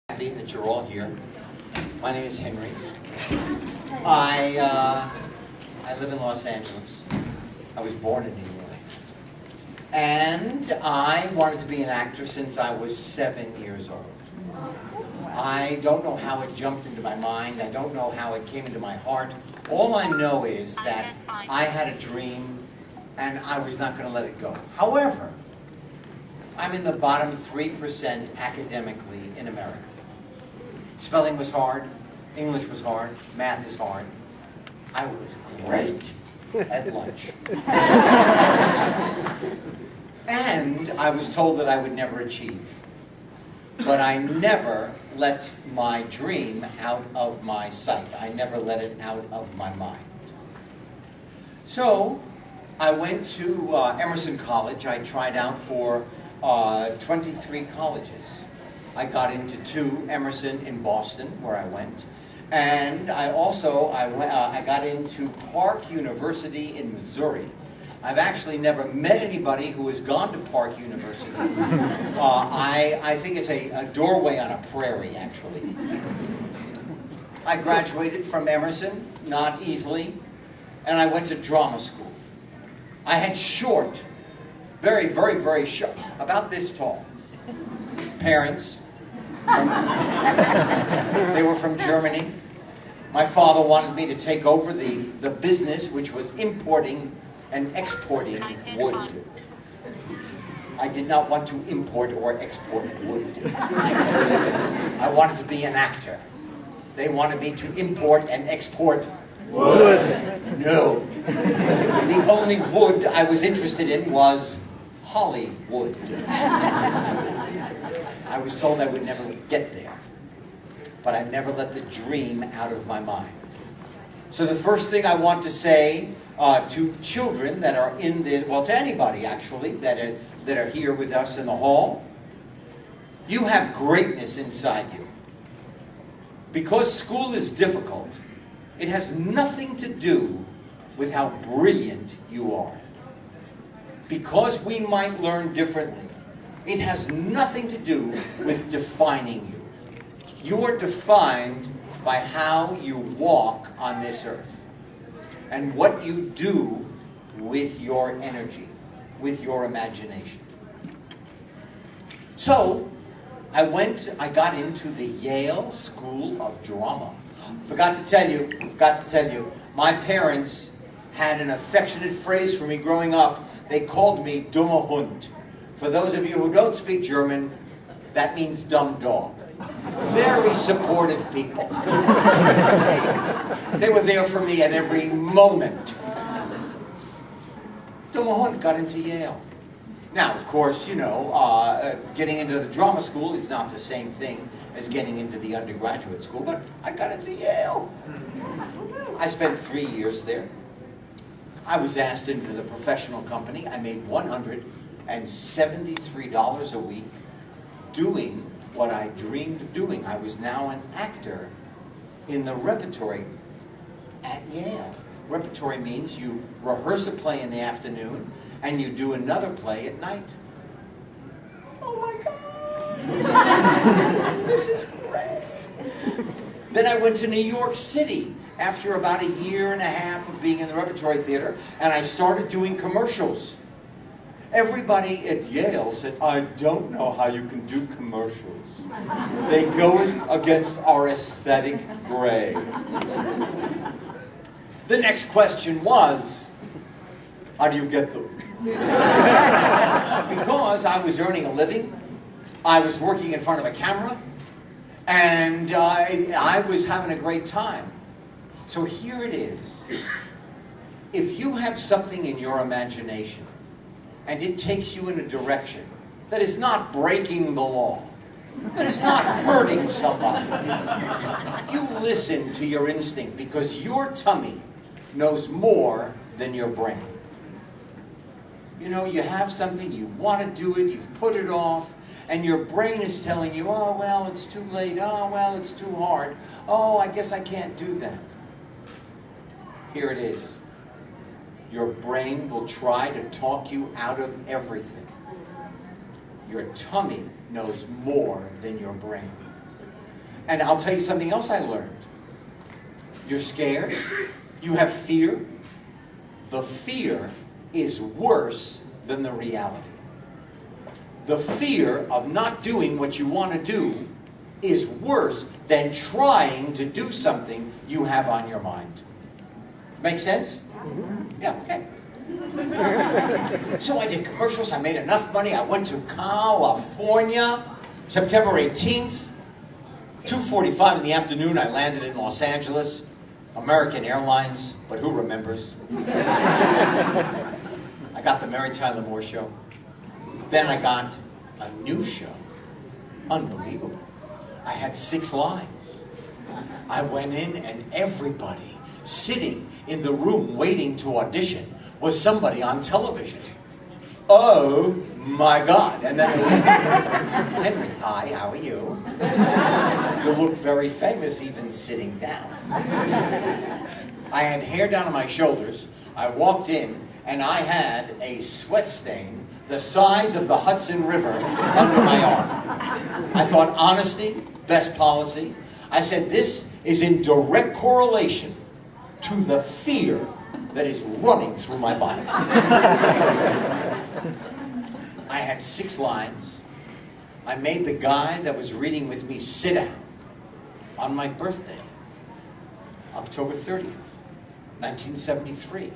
Happy that you're all here. My name is Henry. I live in Los Angeles. I was born in New York. And I wanted to be an actor since I was 7 years old. I don't know how it jumped into my mind. I don't know how it came into my heart. All I know is that I had a dream and I was not going to let it go. However, I'm in the bottom 3% academically in America. Spelling was hard, English was hard, math is hard. I was great at lunch. And I was told that I would never achieve. But I never let my dream out of my sight. I never let it out of my mind. So I went to Emerson College. I tried out for 23 colleges. I got into 2, Emerson in Boston, where I went. And I got into Park University in Missouri. I've actually never met anybody who has gone to Park University. I think it's a doorway on a prairie, actually. I graduated from Emerson, not easily, and I went to drama school. I had short, very, very, very short, about this tall, parents. They were from Germany. My father wanted me to take over the business, which was importing and exporting wood. I did not want to import or export wood. I wanted to be an actor. They wanted me to import and export wood. No. The only wood I was interested in was Hollywood. I was told I would never get there, but I never let the dream out of my mind. So the first thing I want to say to children that are in this, well, to anybody actually that are here with us in the hall, you have greatness inside you. Because school is difficult, it has nothing to do with how brilliant you are. Because we might learn differently, it has nothing to do with defining you. You are defined by how you walk on this earth and what you do with your energy, with your imagination. So, I got into the Yale School of Drama. Forgot to tell you, my parents had an affectionate phrase for me growing up. They called me dummer Hund. For those of you who don't speak German, that means dumb dog. Very supportive people. They were there for me at every moment. Dummer Hund got into Yale. Now, of course, you know, getting into the drama school is not the same thing as getting into the undergraduate school, but I got into Yale. I spent 3 years there. I was asked into the professional company. I made $173 a week doing what I dreamed of doing. I was now an actor in the repertory at Yale. Repertory means you rehearse a play in the afternoon and you do another play at night. Oh my God! This is great! Then I went to New York City after about 1.5 years of being in the repertory theater, and I started doing commercials. Everybody at Yale said, I don't know how you can do commercials. They go against our aesthetic gray. The next question was, how do you get them? Because I was earning a living, I was working in front of a camera, and I was having a great time. So here it is. If you have something in your imagination, and it takes you in a direction that is not breaking the law, that is not hurting somebody, you listen to your instinct because your tummy knows more than your brain. You know, you have something, you want to do it, you've put it off, and your brain is telling you, oh, well, it's too late, oh, well, it's too hard, oh, I guess I can't do that. Here it is. Your brain will try to talk you out of everything. Your tummy knows more than your brain. And I'll tell you something else I learned. You're scared. You have fear. The fear is worse than the reality. The fear of not doing what you want to do is worse than trying to do something you have on your mind. Make sense? Yeah, okay. So I did commercials, I made enough money, I went to California, September 18th, 2:45 in the afternoon, I landed in Los Angeles, American Airlines, but who remembers? I got the Mary Tyler Moore Show. Then I got a new show. Unbelievable. I had 6 lines. I went in and everybody sitting in the room waiting to audition was somebody on television. Oh my God. And then there was Henry, hi, how are you? You look very famous even sitting down. I had hair down to my shoulders. I walked in and I had a sweat stain the size of the Hudson River under my arm. I thought, honesty, best policy. I said, this is in direct correlation to the fear that is running through my body. I had 6 lines. I made the guy that was reading with me sit down on my birthday, October 30th, 1973.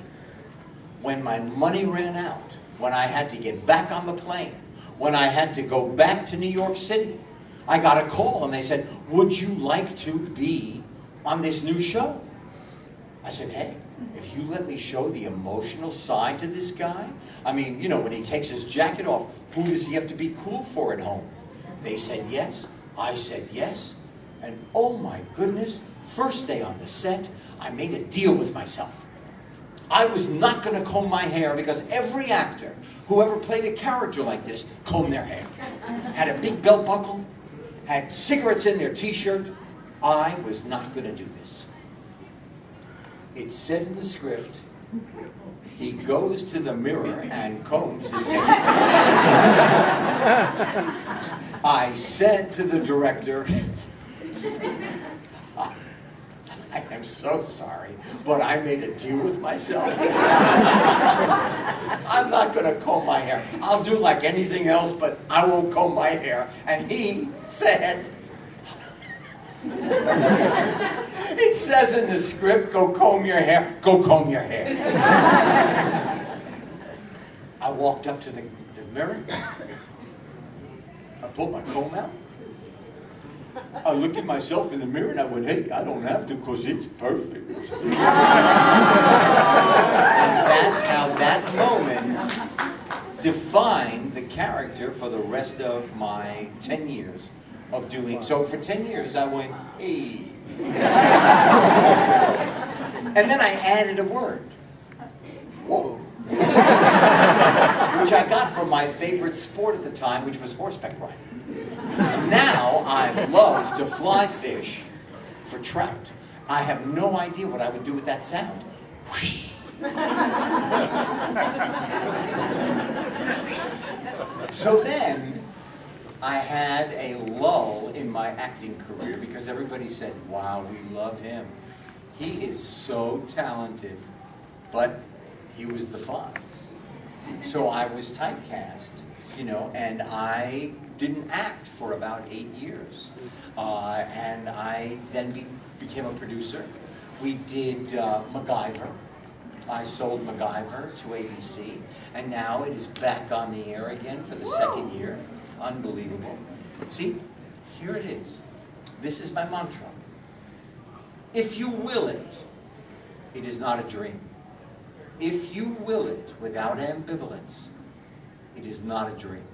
When my money ran out, when I had to get back on the plane, when I had to go back to New York City, I got a call and they said, would you like to be on this new show? I said, hey, if you let me show the emotional side to this guy, I mean, you know, when he takes his jacket off, who does he have to be cool for at home? They said yes. I said yes. And oh my goodness, first day on the set, I made a deal with myself. I was not going to comb my hair because every actor who ever played a character like this combed their hair. Had a big belt buckle, had cigarettes in their t-shirt. I was not going to do this. It said in the script, he goes to the mirror and combs his hair. I said to the director, I am so sorry, but I made a deal with myself. I'm not going to comb my hair. I'll do like anything else, but I won't comb my hair. And he said, it says in the script, go comb your hair. Go comb your hair. I walked up to the mirror. I pulled my comb out. I looked at myself in the mirror and I went, hey, I don't have to because it's perfect. And that's how that moment defined the character for the rest of my 10 years of doing. So for 10 years I went, hey. And then I added a word. Whoa. Which I got from my favorite sport at the time, which was horseback riding. Now I love to fly fish for trout. I have no idea what I would do with that sound. Whoosh. So then I had a lull in my acting career because everybody said, wow, we love him. He is so talented, but he was the Fonz. So I was typecast, you know, and I didn't act for about 8 years. And I then became a producer. We did MacGyver. I sold MacGyver to ABC, and now it is back on the air again for the 2nd year. Unbelievable. See, here it is. This is my mantra. If you will it, it is not a dream. If you will it without ambivalence, it is not a dream.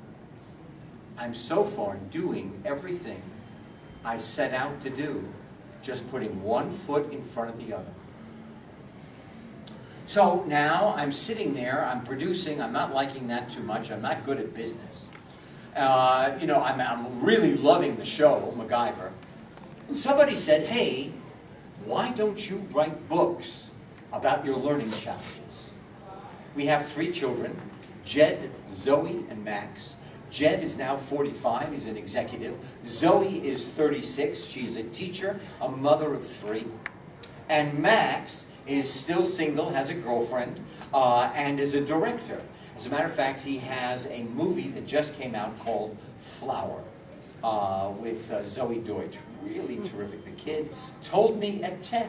I'm so far doing everything I set out to do, just putting one foot in front of the other. So now I'm sitting there, I'm producing, I'm not liking that too much, I'm not good at business. You know, I'm really loving the show, MacGyver. And somebody said, hey, why don't you write books about your learning challenges? We have 3 children, Jed, Zoe, and Max. Jed is now 45, he's an executive. Zoe is 36, she's a teacher, a mother of 3. And Max is still single, has a girlfriend, and is a director. As a matter of fact, he has a movie that just came out called Flower with Zoe Deutsch. Really terrific. The kid told me at 10,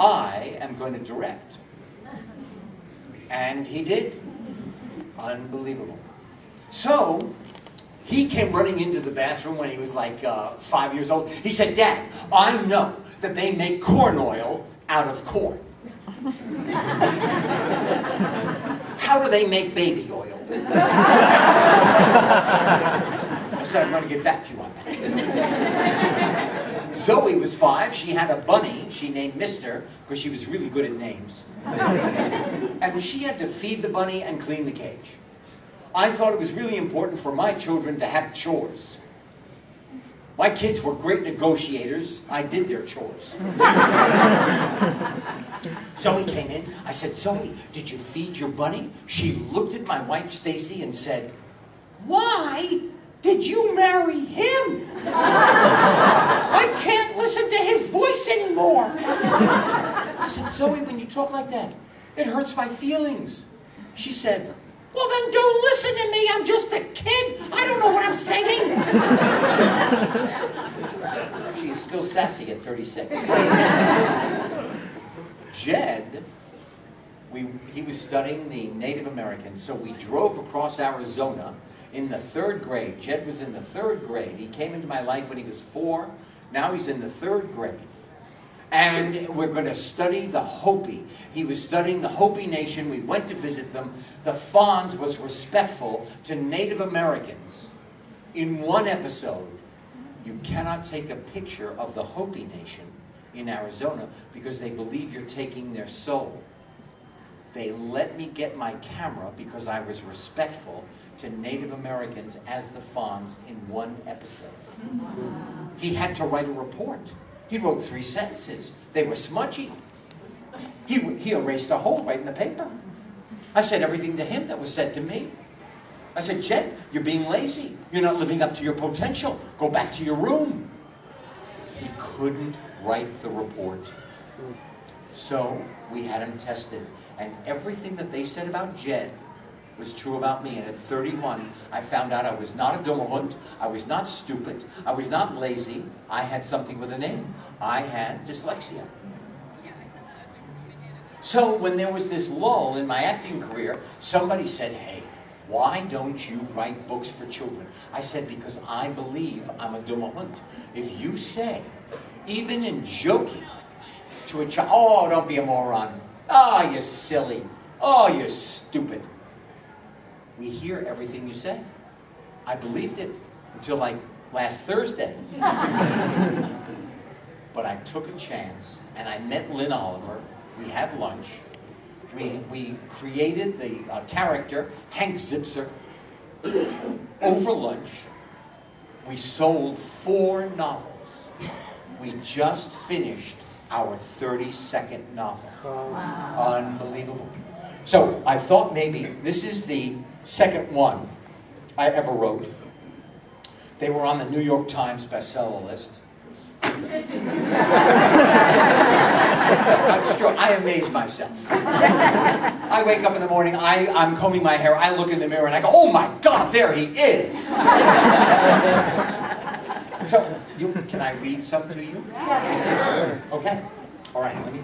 I am going to direct. And he did. Unbelievable. So, he came running into the bathroom when he was like 5 years old. He said, Dad, I know that they make corn oil out of corn. How do they make baby oil? I said, I'm going to get back to you on that. Zoe was 5. She had a bunny she named Mister because she was really good at names. And she had to feed the bunny and clean the cage. I thought it was really important for my children to have chores. My kids were great negotiators. I did their chores. Zoe came in. I said, Zoe, did you feed your bunny? She looked at my wife, Stacy, and said, why did you marry him? I can't listen to his voice anymore. I said, Zoe, when you talk like that, it hurts my feelings. She said, well, then don't listen to me. I'm just a kid. I don't know what I'm saying. She is still sassy at 36. Jed, he was studying the Native Americans, so we drove across Arizona in the 3rd grade. Jed was in the 3rd grade. He came into my life when he was 4. Now he's in the 3rd grade. And we're going to study the Hopi. He was studying the Hopi Nation. We went to visit them. The Fonz was respectful to Native Americans. In one episode, you cannot take a picture of the Hopi Nation in Arizona because they believe you're taking their soul. They let me get my camera because I was respectful to Native Americans as the Fonz in one episode. He had to write a report. He wrote 3 sentences. They were smudgy. He erased a hole right in the paper. I said everything to him that was said to me. I said, Jed, you're being lazy. You're not living up to your potential. Go back to your room. He couldn't write the report. So we had him tested. And everything that they said about Jed was true about me. And at 31, I found out I was not a dumme Hund. I was not stupid. I was not lazy. I had something with a name. I had dyslexia. So when there was this lull in my acting career, somebody said, hey, why don't you write books for children? I said, because I believe I'm a dumme Hund. If you say, even in joking, to a child, oh, don't be a moron. Oh, you're silly. Oh, you're stupid. We hear everything you say. I believed it until like last Thursday. But I took a chance and I met Lynn Oliver. We had lunch. We created the character, Hank Zipser, over lunch. We sold 4 novels. We just finished our 32nd novel. Wow. Unbelievable. So I thought maybe this is the 2nd one I ever wrote. They were on the New York Times bestseller list. It's true. I amaze myself. I wake up in the morning, I'm combing my hair, I look in the mirror and I go, oh my God, there he is. So, can I read some to you? Yes. Okay. All right, let me...